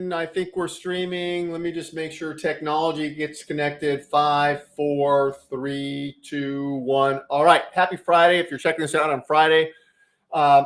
I think we're streaming. Let me just make sure technology gets connected. 5, 4, 3, 2, 1. All right. Happy Friday. If you're checking this out on Friday, uh,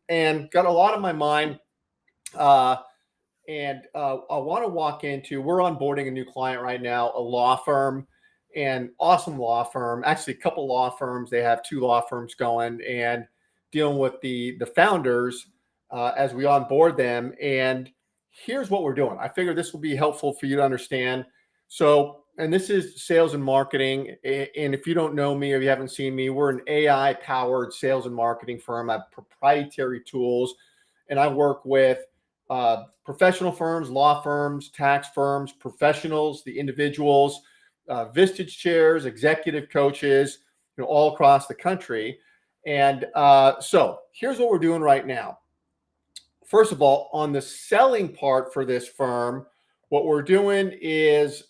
and got a lot on my mind. Uh, and I want to walk into, we're onboarding a new client right now, a law firm, and awesome law firm. Actually, a couple law firms. They have 2 law firms going and dealing with the founders as we onboard them. And here's what we're doing. I figure this will be helpful for you to understand. So, and this is sales and marketing. And if you don't know me or you haven't seen me, we're an AI powered sales and marketing firm. I have proprietary tools, and I work with professional firms, law firms, tax firms, professionals, the individuals, Vistage chairs, executive coaches, all across the country. And so here's what we're doing right now. First of all, on the selling part for this firm, what we're doing is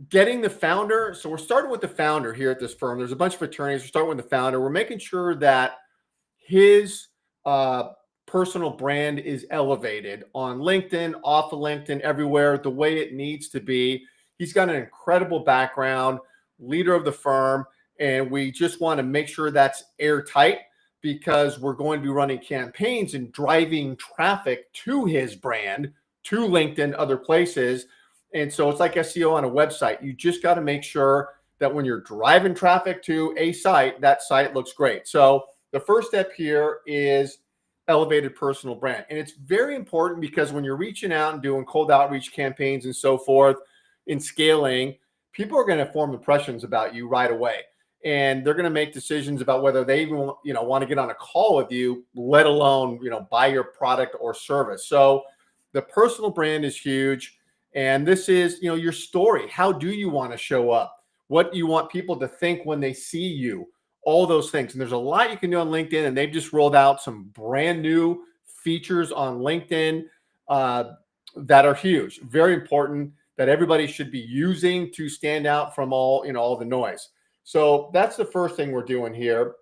getting the founder. So we're starting with the founder here at this firm. There's a bunch of attorneys. We're starting with the founder. We're making sure that his personal brand is elevated on LinkedIn, off of LinkedIn, everywhere, the way it needs to be. He's got an incredible background, leader of the firm, and we just want to make sure that's airtight because we're going to be running campaigns and driving traffic to his brand, to LinkedIn, other places. And so it's like SEO on a website. You just got to make sure that when you're driving traffic to a site, that site looks great. So the first step here is elevated personal brand. And it's very important because when you're reaching out and doing cold outreach campaigns and so forth in scaling, people are going to form impressions about you right away. And they're going to make decisions about whether they even want to get on a call with you, let alone, buy your product or service. So the personal brand is huge. And this is, your story. How do you want to show up? What do you want people to think when they see you? All those things. And there's a lot you can do on LinkedIn, and they've just rolled out some brand new features on LinkedIn that are huge, very important, that everybody should be using to stand out from all the noise. So that's the first thing we're doing here.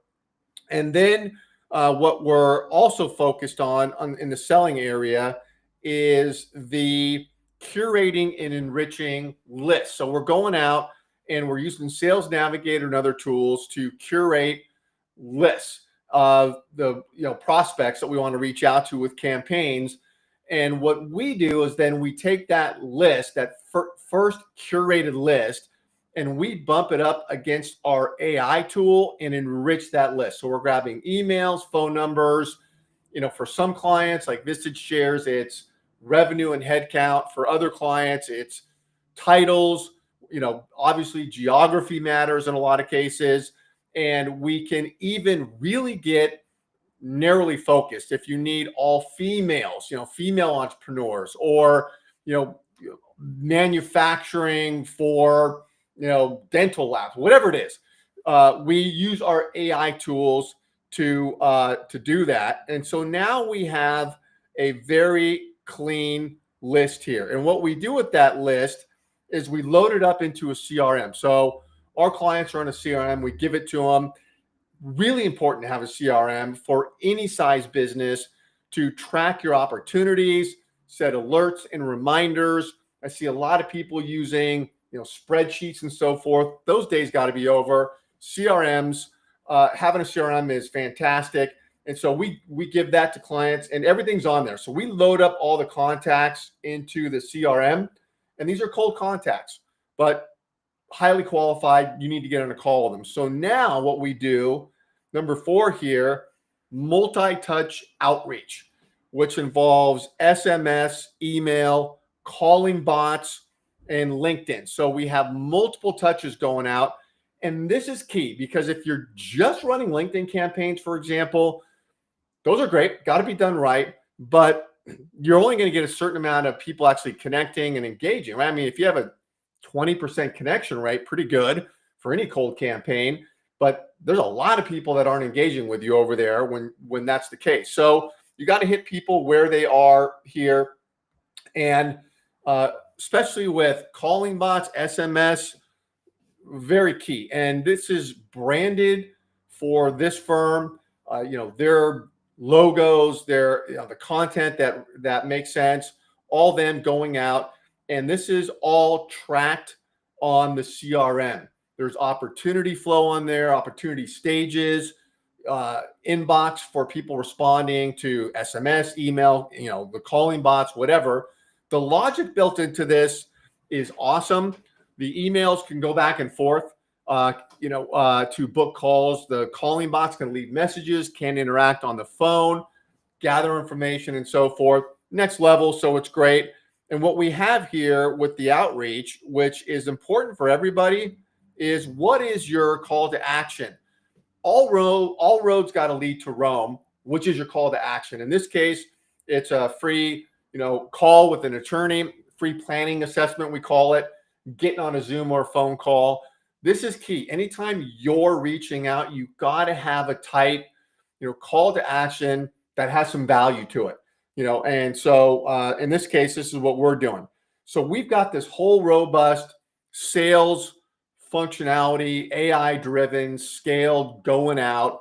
And then what we're also focused on in the selling area is the curating and enriching lists. So we're going out and we're using Sales Navigator and other tools to curate lists of the prospects that we want to reach out to with campaigns. And what we do is then we take that list, that first curated list, and we bump it up against our AI tool and enrich that list. So we're grabbing emails, phone numbers. For some clients like Vistage shares, it's revenue and headcount. For other clients, it's titles. Obviously geography matters in a lot of cases. And we can even really get narrowly focused if you need all females, female entrepreneurs, or, manufacturing for, dental labs, whatever it is. We use our AI tools to do that. And so now we have a very clean list here. And what we do with that list is we load it up into a CRM. So our clients are in a CRM. We give it to them. Really important to have a CRM for any size business to track your opportunities, set alerts and reminders. I see a lot of people using, spreadsheets and so forth. Those days got to be over. CRMs, having a CRM is fantastic. And so we give that to clients and everything's on there. So we load up all the contacts into the CRM, and these are cold contacts, but highly qualified. You need to get on a call with them. So now what we do, number 4 here, multi-touch outreach, which involves SMS, email, calling bots, and LinkedIn. So we have multiple touches going out. And this is key because if you're just running LinkedIn campaigns, for example, those are great, got to be done right, but you're only going to get a certain amount of people actually connecting and engaging, right? I mean, if you have a 20% connection rate, pretty good for any cold campaign, but there's a lot of people that aren't engaging with you over there when that's the case. So you got to hit people where they are here. And especially with calling bots, SMS, very key. And this is branded for this firm. They're logos, their the content that makes sense, all them going out, and this is all tracked on the CRM. There's opportunity flow on there, opportunity stages, inbox for people responding to SMS, email, the calling bots, whatever. The logic built into this is awesome. The emails can go back and forth, to book calls. The calling bots can leave messages, can interact on the phone, gather information, and so forth. Next level, so it's great. And what we have here with the outreach, which is important for everybody, is what is your call to action? All roads got to lead to Rome, which is your call to action. In this case, it's a free, call with an attorney, free planning assessment, we call it, getting on a Zoom or a phone call. This is key. Anytime you're reaching out, you got to have a tight, call to action that has some value to it, and so in this case, this is what we're doing. So we've got this whole robust sales functionality, AI driven, scaled, going out.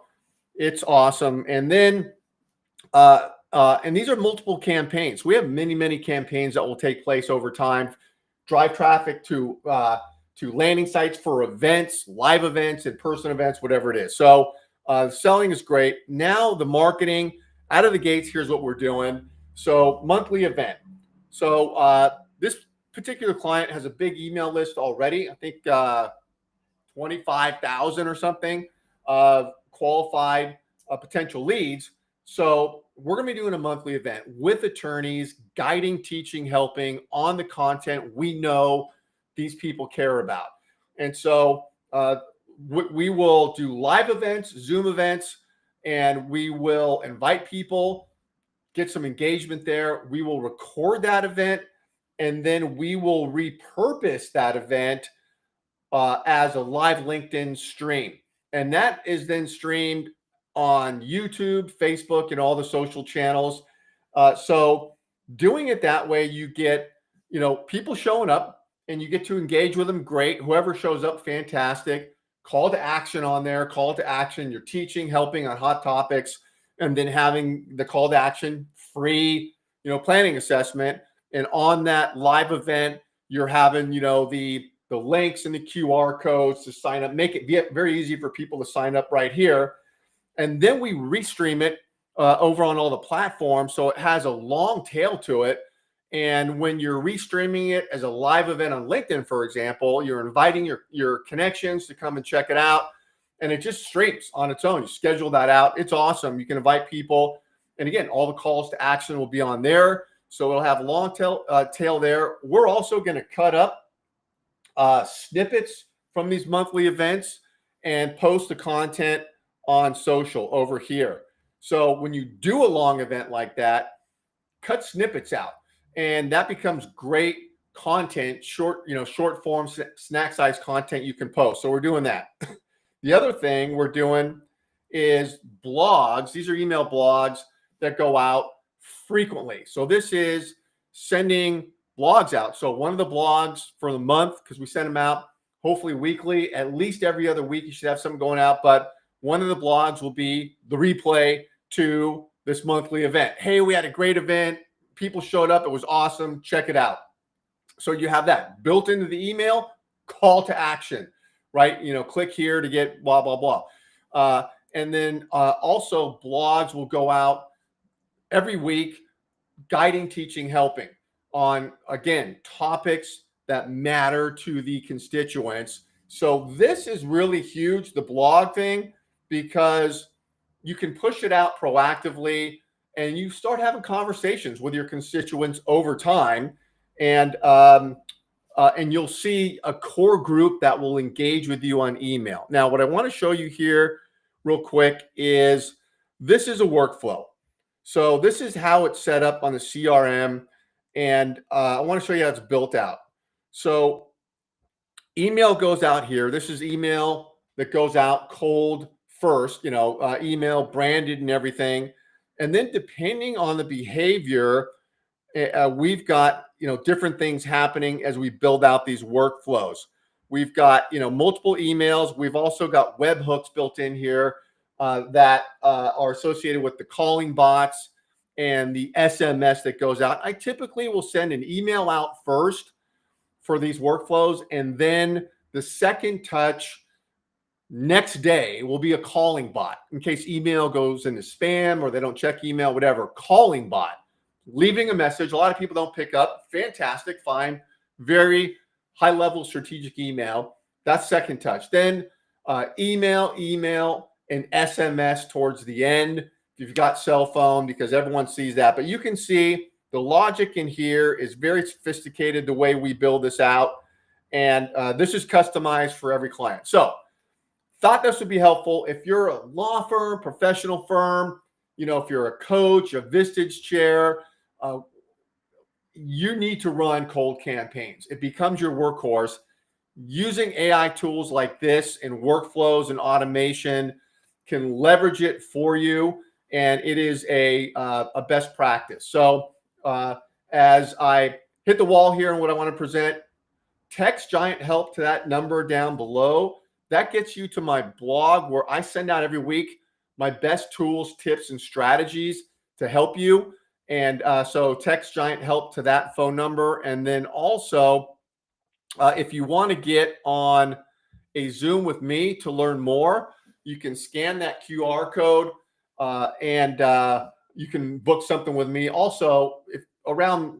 It's awesome. And then, and these are multiple campaigns. We have many campaigns that will take place over time, drive traffic to landing sites for events, live events, in-person events, whatever it is. So selling is great. Now the marketing out of the gates, here's what we're doing. So monthly event. So this particular client has a big email list already. I think 25,000 or something of qualified potential leads. So we're going to be doing a monthly event with attorneys, guiding, teaching, helping on the content we know these people care about. And so we will do live events, Zoom events, and we will invite people, get some engagement there. We will record that event, and then we will repurpose that event as a live LinkedIn stream. And that is then streamed on YouTube, Facebook, and all the social channels. So doing it that way, you get, people showing up and you get to engage with them. Great. Whoever shows up, fantastic. Call to action on there, call to action. You're teaching, helping on hot topics, and then having the call to action free, planning assessment. And on that live event, you're having, the links and the QR codes to sign up, make it very easy for people to sign up right here. And then we restream it over on all the platforms. So it has a long tail to it. And when you're restreaming it as a live event on LinkedIn, for example, you're inviting your connections to come and check it out. And it just streams on its own. You schedule that out. It's awesome. You can invite people. And again, all the calls to action will be on there. So it'll have a long tail there. We're also going to cut up snippets from these monthly events and post the content on social over here. So when you do a long event like that, cut snippets out, and that becomes great content, short form, snack size content you can post. So we're doing that. The other thing we're doing is blogs. These are email blogs that go out frequently. So this is sending blogs out. So one of the blogs for the month, because we send them out hopefully weekly, at least every other week, you should have something going out. But one of the blogs will be the replay to this monthly event. Hey, we had a great event. People showed up. It was awesome. Check it out. So you have that built into the email, call to action, right? Click here to get blah, blah, blah. And then also blogs will go out every week, guiding, teaching, helping on, again, topics that matter to the constituents. So this is really huge, the blog thing, because you can push it out proactively and you start having conversations with your constituents over time. And you'll see a core group that will engage with you on email. Now, what I want to show you here real quick is this is a workflow. So this is how it's set up on the CRM. And I want to show you how it's built out. So email goes out here. This is email that goes out cold first, email branded and everything. And then depending on the behavior, we've got, different things happening as we build out these workflows. We've got, multiple emails. We've also got webhooks built in here. that are associated with the calling bots and the SMS that goes out. I typically will send an email out first for these workflows, and then the second touch next day will be a calling bot in case email goes into spam or they don't check email, whatever. Calling bot, leaving a message. A lot of people don't pick up. Fantastic, fine. Very high level strategic email. That's second touch. Then email, and SMS towards the end if you've got cell phone, because everyone sees that. But you can see the logic in here is very sophisticated, the way we build this out. And this is customized for every client. So thought this would be helpful. If you're a law firm, professional firm, if you're a coach, a Vistage chair, you need to run cold campaigns. It becomes your workhorse. Using AI tools like this and workflows and automation can leverage it for you, and it is a best practice. So as I hit the wall here and what I want to present, text Giant Help to that number down below. That gets you to my blog where I send out every week my best tools, tips, and strategies to help you. And so text Giant Help to that phone number. And then also, if you want to get on a Zoom with me to learn more, you can scan that QR code and you can book something with me. Also, if around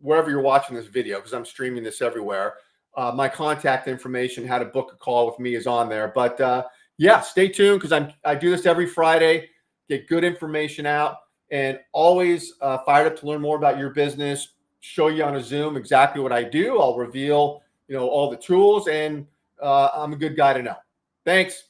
wherever you're watching this video, because I'm streaming this everywhere, my contact information, how to book a call with me, is on there. But yeah, stay tuned, because I do this every Friday, get good information out, and always fired up to learn more about your business, show you on a Zoom exactly what I do. I'll reveal, all the tools, and I'm a good guy to know. Thanks.